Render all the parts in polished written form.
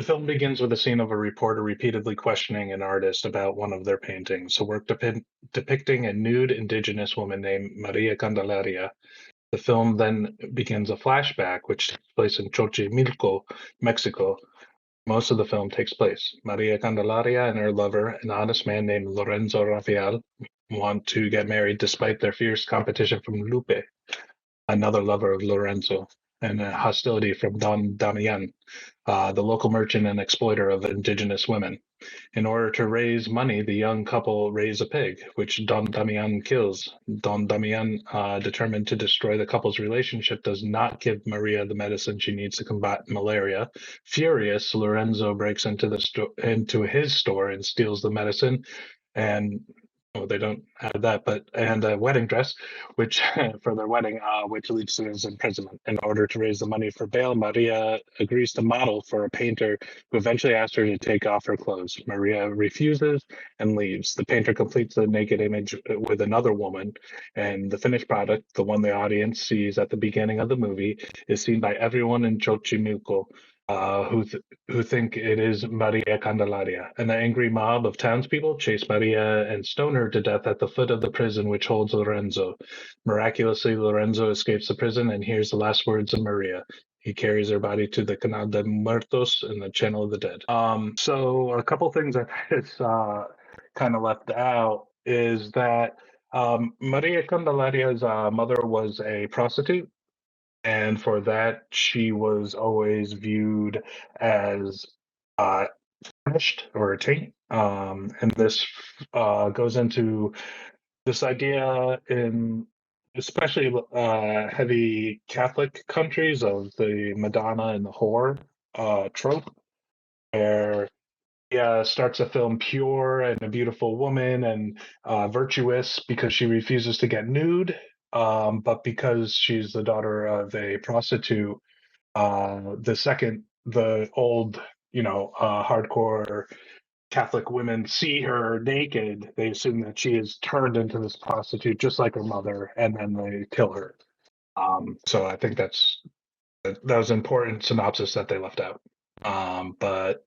The film begins with a scene of a reporter repeatedly questioning an artist about one of their paintings, a work depicting a nude indigenous woman named Maria Candelaria. The film then begins a flashback, which takes place in Xochimilco, Mexico. Most of the film takes place. Maria Candelaria and her lover, an honest man named Lorenzo Rafael, want to get married despite their fierce competition from Lupe, another lover of Lorenzo, and hostility from Don Damian, the local merchant and exploiter of indigenous women. In order to raise money, the young couple raise a pig, which Don Damian kills. Don Damian, determined to destroy the couple's relationship, does not give Maria the medicine she needs to combat malaria. Furious, Lorenzo breaks into his store and steals the medicine, and oh, they don't add that, but and a wedding dress, which for their wedding, which leads to his imprisonment. In order to raise the money for bail, Maria agrees to model for a painter who eventually asks her to take off her clothes. Maria refuses and leaves. The painter completes the naked image with another woman, and the finished product, the one the audience sees at the beginning of the movie, is seen by everyone in Xochimilco. Who think it is Maria Candelaria. An angry mob of townspeople chase Maria and stone her to death at the foot of the prison which holds Lorenzo. Miraculously, Lorenzo escapes the prison and hears the last words of Maria. He carries her body to the Canal de Muertos in the Channel of the Dead. So a couple things that is kind of left out is that Maria Candelaria's mother was a prostitute, and for that she was always viewed as uh, punished or a taint. And this goes into this idea in especially heavy Catholic countries of the Madonna and the whore trope, where starts a film pure and a beautiful woman and virtuous because she refuses to get nude. But because she's the daughter of a prostitute, the old, hardcore Catholic women see her naked, they assume that she is turned into this prostitute just like her mother, and then they kill her. So I think that was an important synopsis that they left out. But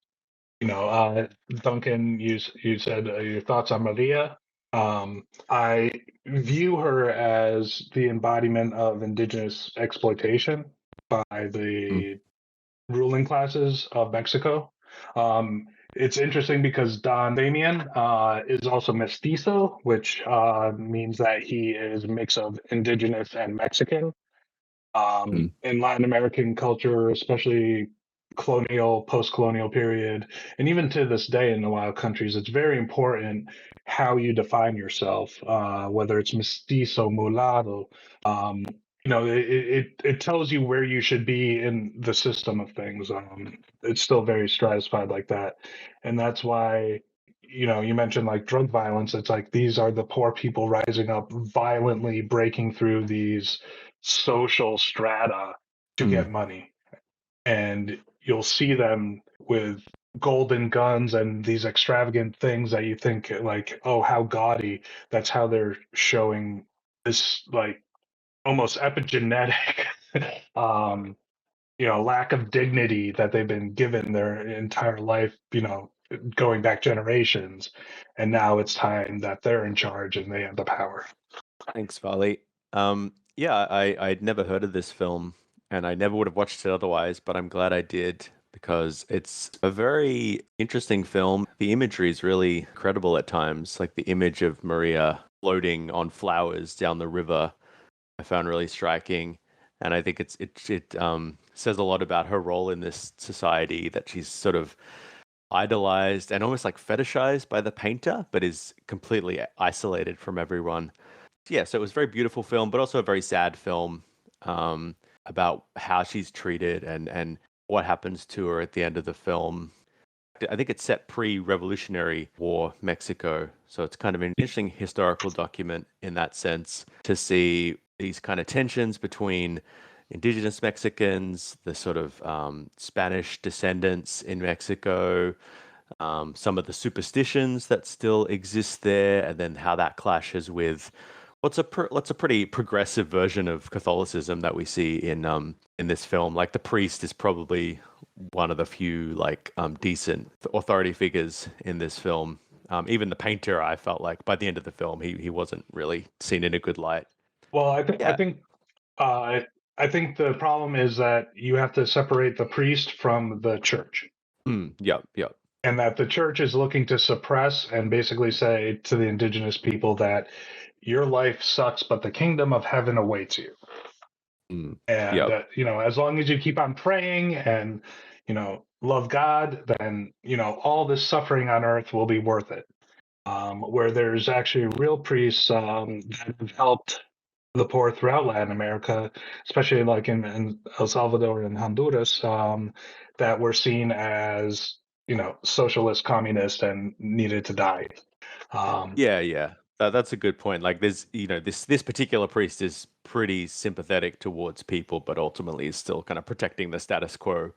Duncan, you said your thoughts on Maria. I view her as the embodiment of indigenous exploitation by Mm. the ruling classes of Mexico. It's interesting because Don Damien is also mestizo, which means that he is a mix of indigenous and Mexican. Mm. In Latin American culture, especially colonial, post-colonial period, and even to this day in a lot of countries, it's very important how you define yourself, whether it's mestizo, mulatto. Um, it tells you where you should be in the system of things. It's still very stratified like that, and that's why. You mentioned like drug violence. It's like these are the poor people rising up violently, breaking through these social strata to Mm. get money. And you'll see them with golden guns and these extravagant things that you think like, oh, how gaudy. That's how they're showing this like almost epigenetic lack of dignity that they've been given their entire life, going back generations. And now it's time that they're in charge and they have the power. Thanks, Varley. Yeah, I'd never heard of this film, and I never would have watched it otherwise, but I'm glad I did because it's a very interesting film. The imagery is really incredible at times, like the image of Maria floating on flowers down the river. I found really striking, and I think it says a lot about her role in this society, that she's sort of idolized and almost like fetishized by the painter, but is completely isolated from everyone. Yeah, so it was a very beautiful film, but also a very sad film, about how she's treated and what happens to her at the end of the film. I think it's set pre-Revolutionary War Mexico, so it's kind of an interesting historical document in that sense, to see these kind of tensions between indigenous Mexicans, the sort of Spanish descendants in Mexico, some of the superstitions that still exist there, and then how that clashes with what's a pretty progressive version of Catholicism that we see in this film. Like the priest is probably one of the few like decent authority figures in this film. Even the painter, I felt like by the end of the film, he wasn't really seen in a good light. Well, I think I Yeah. think uh, I think the problem is that you have to separate the priest from the church, Yep. Yep. and that the church is looking to suppress and basically say to the indigenous people that your life sucks, but the kingdom of heaven awaits you. And Yep. as long as you keep on praying and love God, then all this suffering on earth will be worth it. Where there's actually real priests that have helped the poor throughout Latin America, especially like in El Salvador and Honduras, that were seen as socialist, communist, and needed to die. Um, Yeah, yeah. That's a good point. Like there's, this particular priest is pretty sympathetic towards people, but ultimately is still kind of protecting the status quo,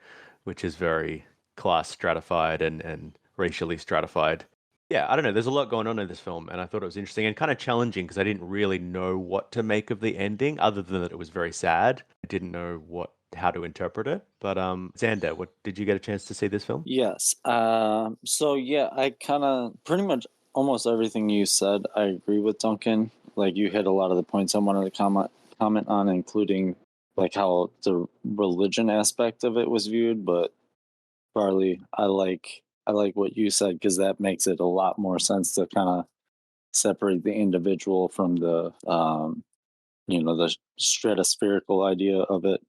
which is very class stratified and racially stratified. Yeah, I don't know. There's a lot going on in this film, and I thought it was interesting and kind of challenging because I didn't really know what to make of the ending, other than that it was very sad. I didn't know how to interpret it. But Xander, what did you get a chance to see this film? Yes. So yeah, I kind of pretty much almost everything you said. I agree with Duncan. Like you hit a lot of the points I wanted to comment on, including like how the religion aspect of it was viewed. But Varley, I like what you said because that makes it a lot more sense to kind of separate the individual from the stratospherical idea of it.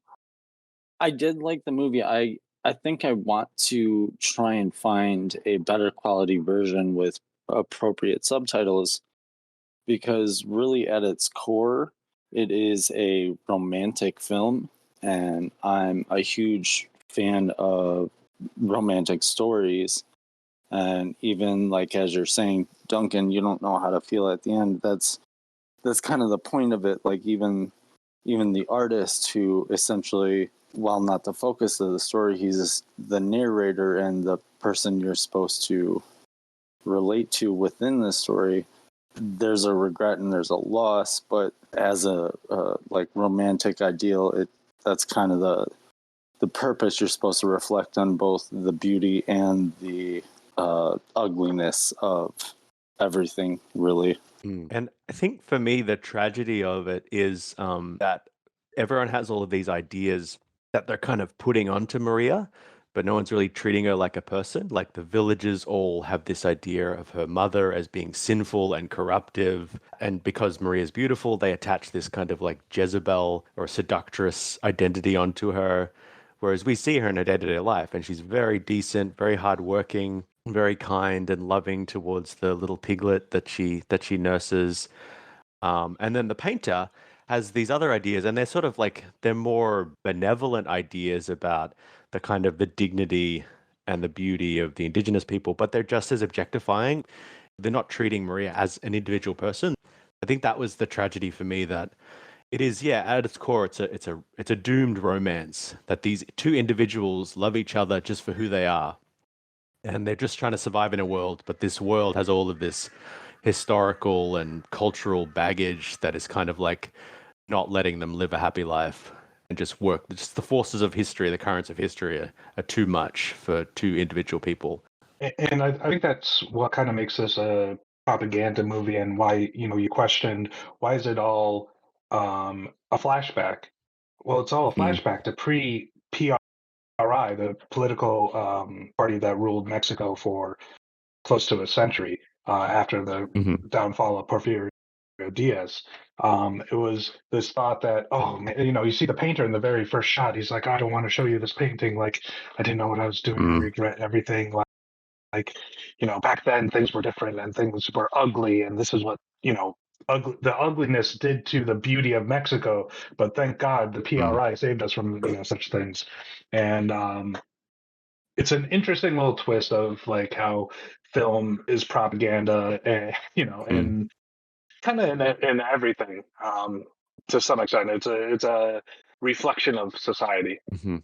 I did like the movie. I think I want to try and find a better quality version with appropriate subtitles because really at its core it is a romantic film and I'm a huge fan of romantic stories, and even like as you're saying, Duncan, you don't know how to feel at the end. That's kind of the point of it. Like even the artist who essentially, while not the focus of the story, he's the narrator and the person you're supposed to relate to within the story. There's a regret and there's a loss, but as a like romantic ideal, that's kind of the purpose. You're supposed to reflect on both the beauty and the ugliness of everything, really. And I think for me, the tragedy of it is that everyone has all of these ideas that they're kind of putting onto Maria, but no one's really treating her like a person. Like the villagers all have this idea of her mother as being sinful and corruptive. And because Maria's beautiful, they attach this kind of like Jezebel or seductress identity onto her. Whereas we see her in her day-to-day life, and she's very decent, very hardworking, very kind and loving towards the little piglet that she nurses. And then the painter has these other ideas, and they're sort of like they're more benevolent ideas about the kind of the dignity and the beauty of the indigenous people, but they're just as objectifying. They're not treating Maria as an individual person. I think that was the tragedy for me, that it is, yeah, at its core, it's a doomed romance that these two individuals love each other just for who they are, and they're just trying to survive in a world, but this world has all of this historical and cultural baggage that is kind of like not letting them live a happy life and just work. Just the forces of history, the currents of history are too much for two individual people. and I think that's what kind of makes this a propaganda movie, and why you questioned why is it all a flashback. Well, it's all a Mm, flashback to pre-PRI, the political party that ruled Mexico for close to a century after the hmm downfall of Porfirio Diaz. It was this thought that, oh, man, you see the painter in the very first shot. He's like, I don't want to show you this painting. Like, I didn't know what I was doing. I mm, regret everything. Like, back then things were different and things were ugly. And this is what, the ugliness did to the beauty of Mexico. But thank God the mm, PRI saved us from, such things. And it's an interesting little twist of like how film is propaganda, and mm, and kind of in everything. To some extent, it's a reflection of society. hmm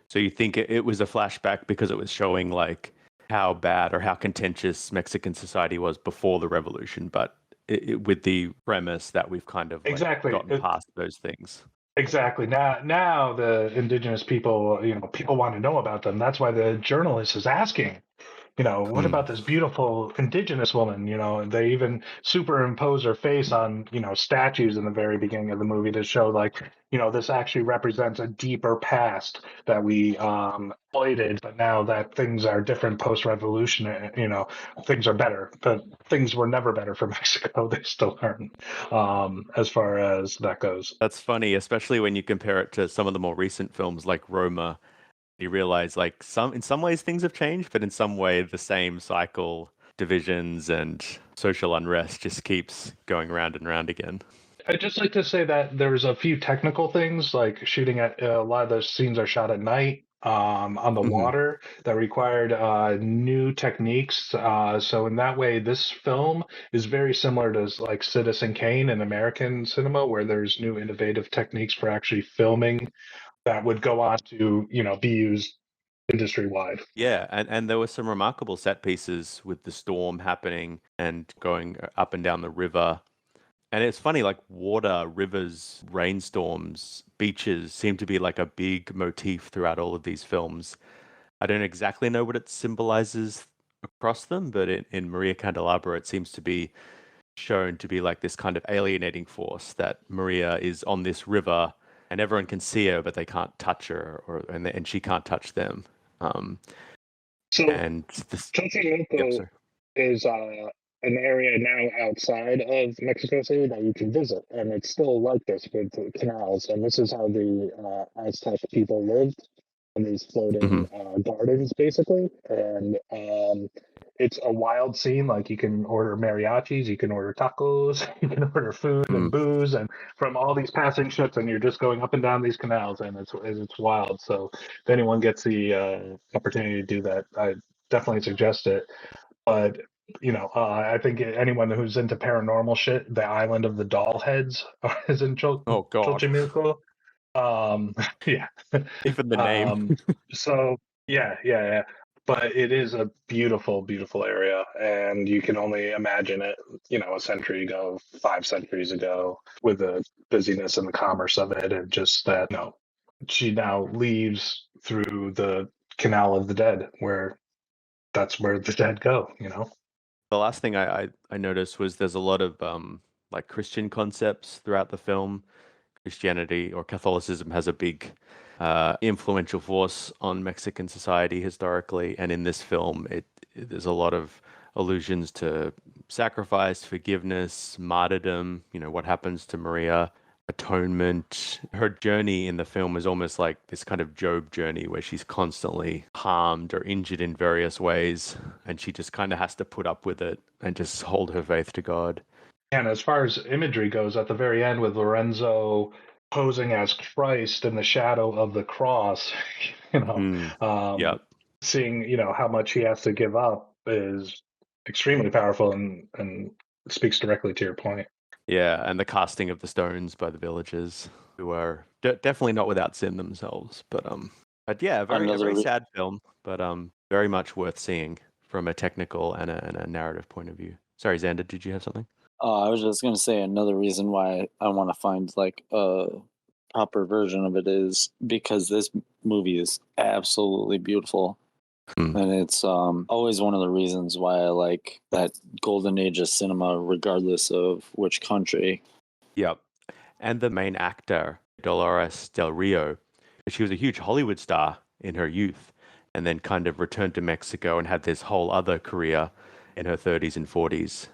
So you think it was a flashback because it was showing like how bad or how contentious Mexican society was before the revolution, but with the premise that we've kind of like Exactly. gotten past those things. Exactly. Now the indigenous people, people want to know about them. That's why the journalist is asking, what Hmm. about this beautiful indigenous woman? And they even superimpose her face on, statues in the very beginning of the movie to show like, this actually represents a deeper past that we exploited, but now that things are different post-revolution, things are better. But things were never better for Mexico. They still aren't, as far as that goes. That's funny, especially when you compare it to some of the more recent films like Roma. You realize like in some ways things have changed, but in some way the same cycle, divisions and social unrest just keeps going round and round again. I'd just like to say that there's a few technical things, like shooting at a lot of those scenes are shot at night on the Hmm. water that required new techniques. So in that way, this film is very similar to like Citizen Kane in American cinema, where there's new innovative techniques for actually filming that would go on to, be used industry wide. Yeah, and there were some remarkable set pieces with the storm happening and going up and down the river. And it's funny, like water, rivers, rainstorms, beaches seem to be like a big motif throughout all of these films. I don't exactly know what it symbolizes across them, but in Maria Candelabra, it seems to be shown to be like this kind of alienating force that Maria is on this river and everyone can see her, but they can't touch her, and she can't touch them. Um, So and this, yep, Xochimilco sorry. is an area now outside of Mexico City that you can visit, and it's still like this with the canals. And this is how the Aztec people lived in these Hmm. floating gardens, basically. And it's a wild scene. Like you can order mariachis, you can order tacos, you can order food and Mm. booze, and from all these passing ships, and you're just going up and down these canals, and it's wild. So if anyone gets the opportunity to do that, I definitely suggest it. But I think anyone who's into paranormal shit, the island of the doll heads is in Oh God, Xochimilco. Yeah. even the name. um, so yeah. But it is a beautiful, beautiful area, and you can only imagine it, a century ago, 5 centuries ago, with the busyness and the commerce of it, and just that, she now leaves through the Canal of the Dead, where that's where the dead go. The last thing I noticed was there's a lot of like Christian concepts throughout the film. Christianity or Catholicism has a big influential force on Mexican society historically, and in this film, there's a lot of allusions to sacrifice, forgiveness, martyrdom. You know what happens to Maria, atonement. Her journey in the film is almost like this kind of Job journey where she's constantly harmed or injured in various ways, and she just kind of has to put up with it and just hold her faith to God. And as far as imagery goes, at the very end with Lorenzo posing as Christ in the shadow of the cross, you know, Mm. um, Yep. seeing, how much he has to give up is extremely powerful and speaks directly to your point. Yeah, and the casting of the stones by the villagers who are definitely not without sin themselves, but yeah, a Another very re- sad film, but very much worth seeing from a technical and a narrative point of view. Sorry, Xander, did you have something? I was just gonna say another reason why I want to find like a proper version of it is because this movie is absolutely beautiful, Hmm. and it's always one of the reasons why I like that golden age of cinema, regardless of which country. Yep. And the main actor, Dolores Del Rio, she was a huge Hollywood star in her youth and then kind of returned to Mexico and had this whole other career in her 30s and 40s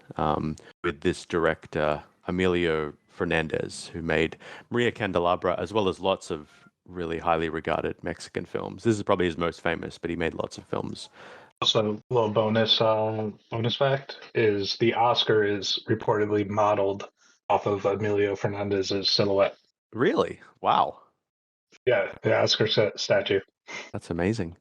with this director, Emilio Fernandez, who made Maria Candelabra as well as lots of really highly regarded Mexican films. This is probably his most famous, but he made lots of films. Also, a little bonus fact is the Oscar is reportedly modeled off of Emilio Fernandez's silhouette. Really? Wow. Yeah, the Oscar statue. That's amazing.